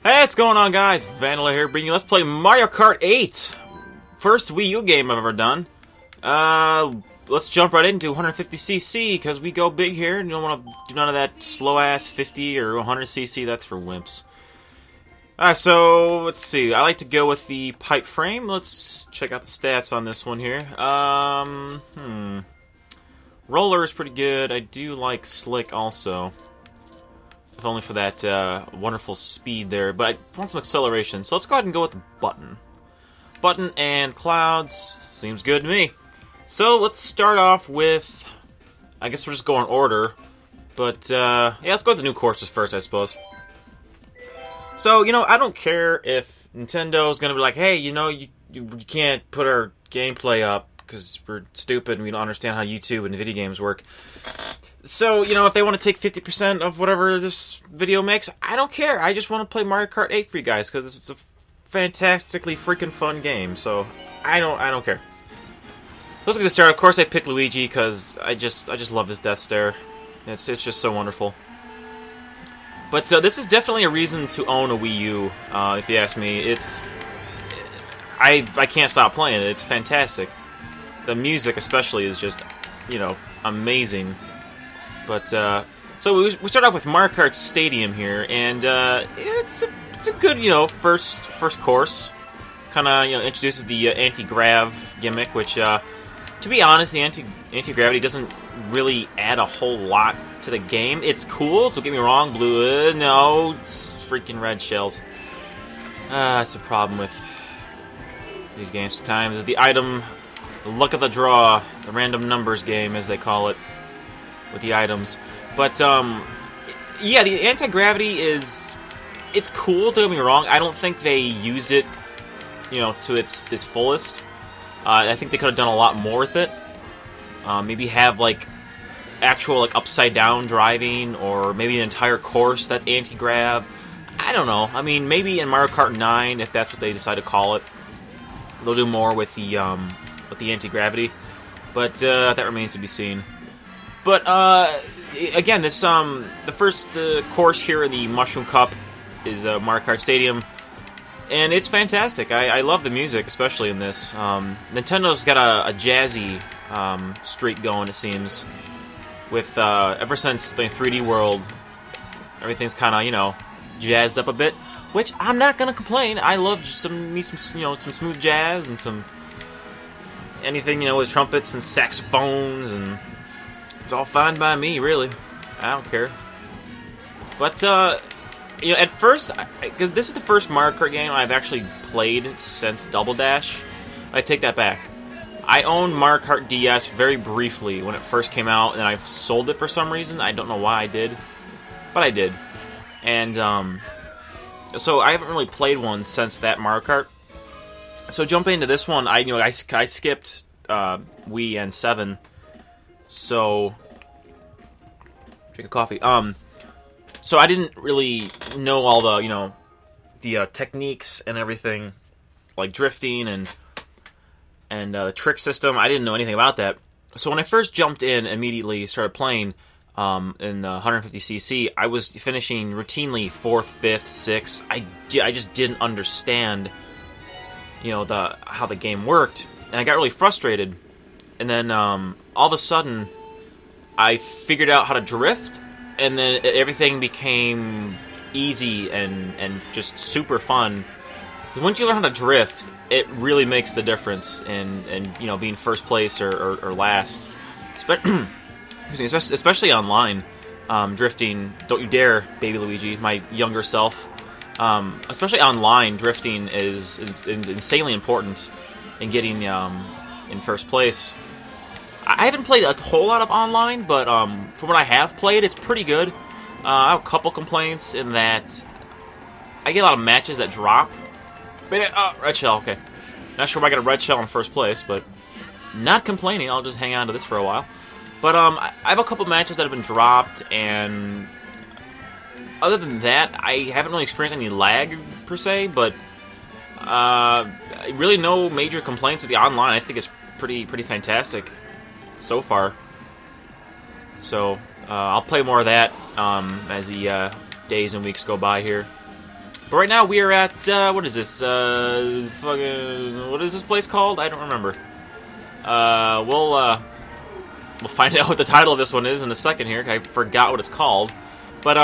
Hey, what's going on, guys? Vandelay here, bringing you Let's Play Mario Kart 8. First Wii U game I've ever done. Let's jump right into 150cc, because we go big here. You don't want to do none of that slow-ass 50 or 100cc, that's for wimps. Alright, so, let's see. I like to go with the pipe frame. Let's check out the stats on this one here. Roller is pretty good. I do like Slick also. If only for that wonderful speed there, but I want some acceleration, so let's go ahead and go with the button. Button and clouds, seems good to me. So let's start off with, I guess we'll just go in order, but yeah, let's go with the new courses first, I suppose. So, you know, I don't care if Nintendo's gonna be like, hey, you know, you can't put our gameplay up because we're stupid and we don't understand how YouTube and video games work. So, you know, if they want to take 50% of whatever this video makes, I don't care. I just want to play Mario Kart 8 for you guys, because it's a fantastically freaking fun game, so I don't care. So let's get this started. Of course, I picked Luigi, because I just love his death stare. It's just so wonderful. But this is definitely a reason to own a Wii U, if you ask me. I can't stop playing it. It's fantastic. The music, especially, is just, you know, amazing. But, so we start off with Mario Kart Stadium here, and it's a good, you know, first course. Kind of, you know, introduces the anti-grav gimmick, which, to be honest, the anti-gravity doesn't really add a whole lot to the game. It's cool, don't get me wrong, blue, no, it's freaking red shells. That's the problem with these games sometimes, is the item, the luck of the draw, the random numbers game, as they call it. With the items, but yeah, the anti-gravity it's cool. Don't get me wrong. I don't think they used it, you know, to its fullest. I think they could have done a lot more with it. Maybe have like actual like upside down driving, or maybe an entire course that's anti-grav. I don't know. I mean, maybe in Mario Kart 9, if that's what they decide to call it, they'll do more with the anti-gravity. But that remains to be seen. But, again, this, the first course here in the Mushroom Cup is Mario Kart Stadium, and it's fantastic. I love the music, especially in this. Nintendo's got a jazzy streak going, it seems, with, ever since the 3D World, everything's kind of, you know, jazzed up a bit, which I'm not gonna complain. I love some smooth jazz and some anything, you know, with trumpets and saxophones, and it's all fine by me, really. I don't care. But, you know, at first, because this is the first Mario Kart game I've actually played since Double Dash. I take that back. I owned Mario Kart DS very briefly when it first came out, and I've sold it for some reason. I don't know why I did, but I did. And, so I haven't really played one since that Mario Kart. So jumping into this one, I skipped Wii and 7. So, drink a coffee. So I didn't really know all the, you know, the techniques and everything, like drifting and the trick system. I didn't know anything about that. So when I first jumped in, immediately started playing in the 150cc, I was finishing routinely 4th, 5th, 6th. I just didn't understand, you know, how the game worked, and I got really frustrated. And then, all of a sudden, I figured out how to drift, and then everything became easy and just super fun. Once you learn how to drift, it really makes the difference in you know, being first place or last. Especially online, drifting. Don't you dare, baby Luigi, my younger self. Especially online, drifting is insanely important in getting in first place. I haven't played a whole lot of online, but from what I have played, it's pretty good. I have a couple complaints in that I get a lot of matches that drop. But, red shell, okay. Not sure if I got a red shell in first place, but not complaining. I'll just hang on to this for a while. But I have a couple matches that have been dropped, and other than that, I haven't really experienced any lag, per se, but really no major complaints with the online. I think it's pretty fantastic so far. So I'll play more of that as the days and weeks go by here. But right now we are at, what is this, fucking, what is this place called? I don't remember. We'll find out what the title of this one is in a second here. I forgot what it's called. But,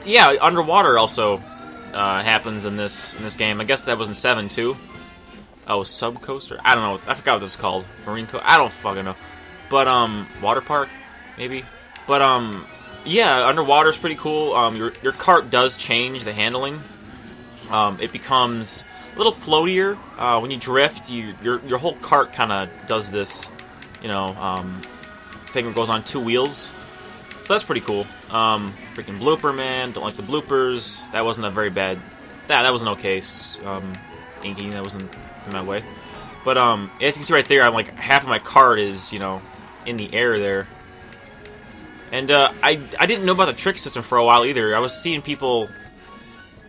yeah, underwater also happens in this game. I guess that was in 7, too. Oh, Subcoaster? I don't know. I forgot what this is called. Marine Coast? I don't fucking know. But, water park? Maybe? But, yeah, underwater's pretty cool. Your cart does change the handling. It becomes a little floatier. When you drift, your whole cart kind of does this, you know, thing that goes on 2 wheels. So that's pretty cool. Freaking blooper, man. Don't like the bloopers. That wasn't a very bad... That was an okay inking. That wasn't in my way. But, as you can see right there, I'm like, half of my cart is, you know, in the air there. And, I didn't know about the trick system for a while either. I was seeing people...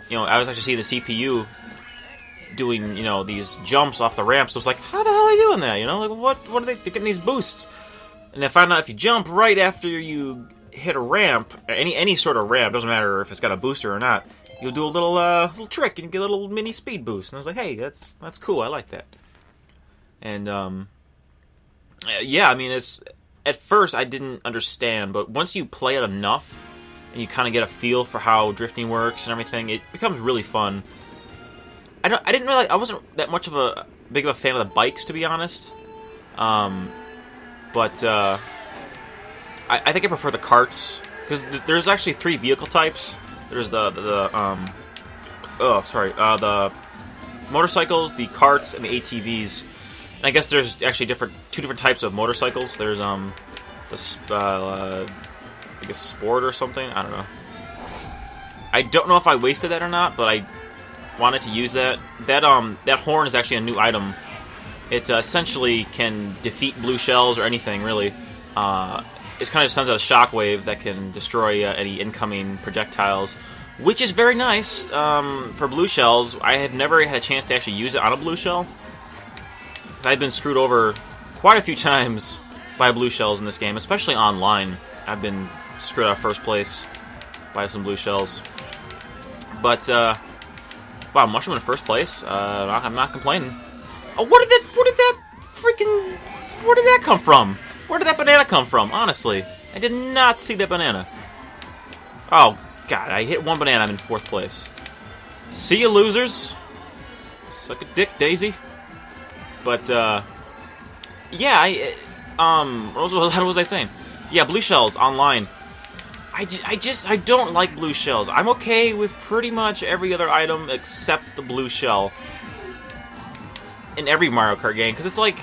You know, I was actually seeing the CPU doing, you know, these jumps off the ramp. So it's like, how the hell are you doing that? You know, like, what are they getting these boosts? And I found out if you jump right after you hit a ramp, any sort of ramp, doesn't matter if it's got a booster or not, you'll do a little trick and get a little mini speed boost. And I was like, hey, that's cool. I like that. And yeah, I mean, it's at first I didn't understand, but once you play it enough and you kind of get a feel for how drifting works and everything, it becomes really fun. I didn't really, I wasn't that much of a big of a fan of the bikes, to be honest. But I think I prefer the karts, because there's actually 3 vehicle types. There's the motorcycles, the karts, and the ATVs. And I guess there's actually 2 different types of motorcycles. There's I guess sport or something. I don't know. I don't know if I wasted that or not, but I wanted to use that. That horn is actually a new item. It essentially can defeat blue shells or anything, really. It kind of just sends out a shockwave that can destroy any incoming projectiles, which is very nice for blue shells. I had never had a chance to actually use it on a blue shell. I've been screwed over quite a few times by blue shells in this game, especially online. I've been screwed out of first place by some blue shells. But, wow, mushroom in first place. I'm not complaining. Oh, where did that come from? Where did that banana come from? Honestly, I did not see that banana. Oh, God, I hit 1 banana, I'm in 4th place. See you, losers. Suck a dick, Daisy. But, yeah, what was I saying? Yeah, blue shells online. I don't like blue shells. I'm okay with pretty much every other item except the blue shell in every Mario Kart game, because it's like,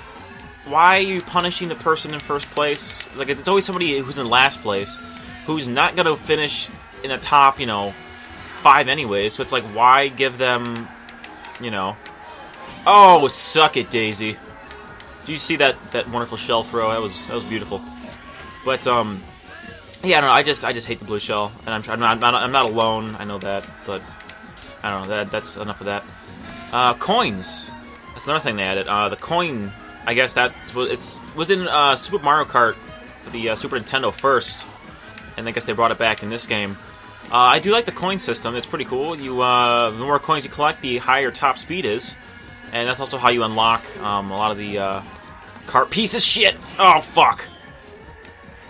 why are you punishing the person in first place? Like, it's always somebody who's in last place who's not going to finish in the top, you know, 5 anyways. So it's like, why give them, you know... Oh, suck it, Daisy. Did you see that wonderful shell throw? That was beautiful. But yeah, I don't know. I just hate the blue shell, and I'm not alone. I know that, but I don't know. That's enough of that. Coins. That's another thing they added. The coin. I guess it was in Super Mario Kart for the Super Nintendo first, and I guess they brought it back in this game. I do like the coin system. It's pretty cool. The more coins you collect, the higher top speed is. And that's also how you unlock a lot of the cart pieces. Shit! Oh, fuck!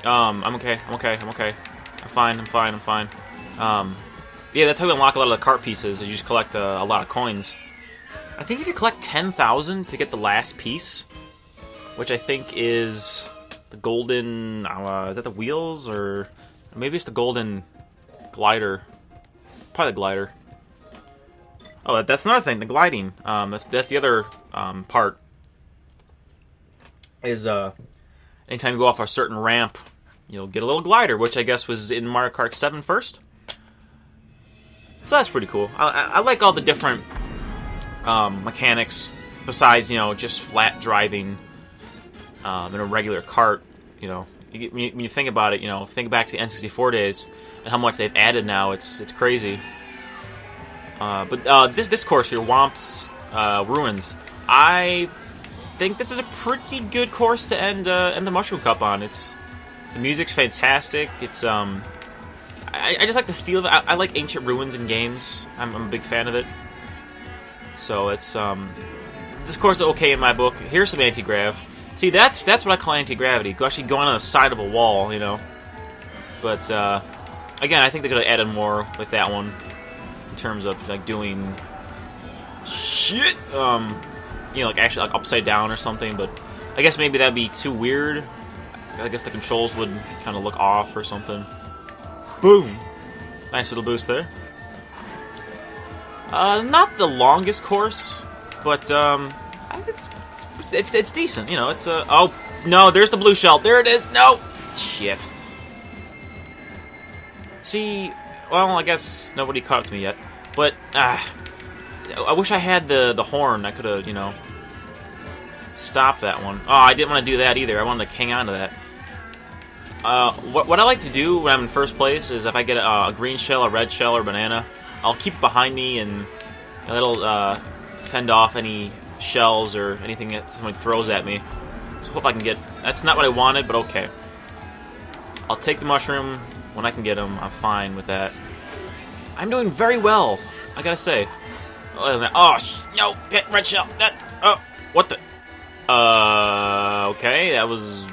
I'm okay. I'm fine. Yeah, that's how you unlock a lot of the cart pieces, is you just collect a lot of coins. I think you can collect 10,000 to get the last piece, which I think is the golden... is that the wheels, or... Maybe it's the golden glider. Probably the glider. Oh, that's another thing, the gliding. That's the other part. Is anytime you go off a certain ramp, you'll get a little glider, which I guess was in Mario Kart 7 first. So that's pretty cool. I like all the different mechanics besides, you know, just flat driving in a regular kart. You know, when you think about it, you know, think back to the N64 days and how much they've added now. It's crazy. But this course here, Womp's Ruins, I think this is a pretty good course to end the Mushroom Cup on. The music's fantastic. It's I I just like the feel of it. I like ancient ruins in games. I'm a big fan of it. So it's this course is okay in my book. Here's some anti-grav. See, that's what I call anti-gravity. Actually going on the side of a wall, you know. But again, I think they could have added more with that one in terms of like doing shit. You know, like actually like upside down or something. But I guess maybe that'd be too weird. I guess the controls would kind of look off or something. Boom! Nice little boost there. Not the longest course, but I think it's decent. You know, it's oh no, there's the blue shell. There it is. No, shit. See, well, I guess nobody caught up to me yet, but I wish I had the horn. I could have, you know, stopped that one. Oh, I didn't want to do that either. I wanted to hang on to that. What I like to do when I'm in first place is if I get a green shell, a red shell, or banana, I'll keep it behind me, and it'll fend off any shells or anything that someone throws at me. So hope I can get... That's not what I wanted, but okay. I'll take the mushroom when I can get them. I'm fine with that. I'm doing very well, I gotta say. Oh, no, that red shell. Oh, what the... Okay, that was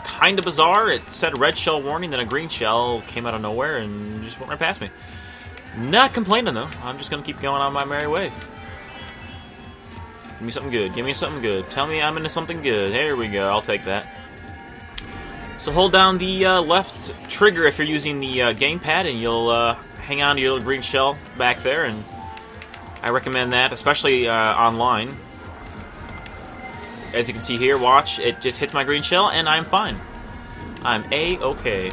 kind of bizarre. It said red shell warning, then a green shell came out of nowhere and just went right past me. Not complaining, though. I'm just going to keep going on my merry way. Give me something good. Give me something good. Tell me I'm into something good. There we go. I'll take that. So hold down the left trigger if you're using the gamepad, and you'll hang on to your little green shell back there, and I recommend that, especially online. As you can see here, watch, it just hits my green shell, and I'm fine. I'm A-okay.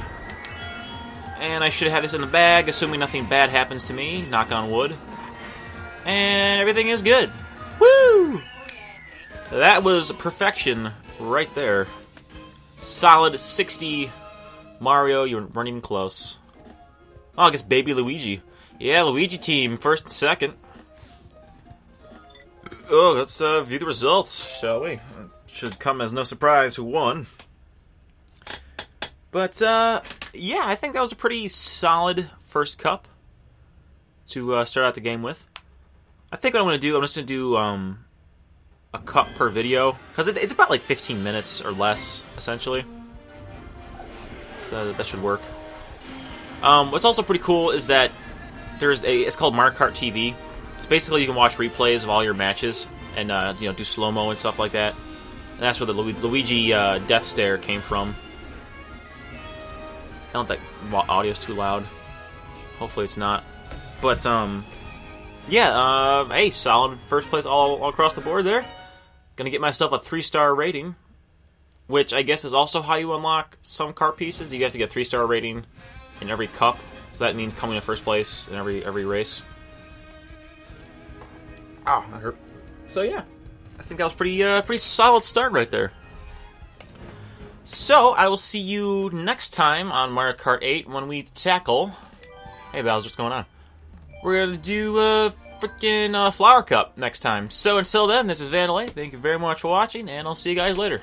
And I should have this in the bag, assuming nothing bad happens to me. Knock on wood. And everything is good. Woo! That was perfection right there. Solid 60 Mario, you weren't even close. Oh, I guess Baby Luigi. Yeah, Luigi team, first and second. Oh, let's view the results, shall we? It should come as no surprise who won. But, yeah, I think that was a pretty solid first cup to start out the game with. I think what I'm going to do, I'm just going to do a cup per video, because it's about like 15 minutes or less, essentially. So that should work. What's also pretty cool is that it's called Mario Kart TV. Basically, you can watch replays of all your matches and you know, do slow-mo and stuff like that. And that's where the Luigi death stare came from. I don't think that audio's too loud. Hopefully it's not. But yeah, hey, solid first place all across the board there. Gonna get myself a 3-star rating, which I guess is also how you unlock some cart pieces. You have to get a 3-star rating in every cup, so that means coming in first place in every race. Oh, that hurt. So yeah, I think that was pretty solid start right there. So I will see you next time on Mario Kart 8 when we tackle. Hey Bowser, what's going on? We're gonna do a freaking Flower Cup next time. So until then, this is Vandelay. Thank you very much for watching, and I'll see you guys later.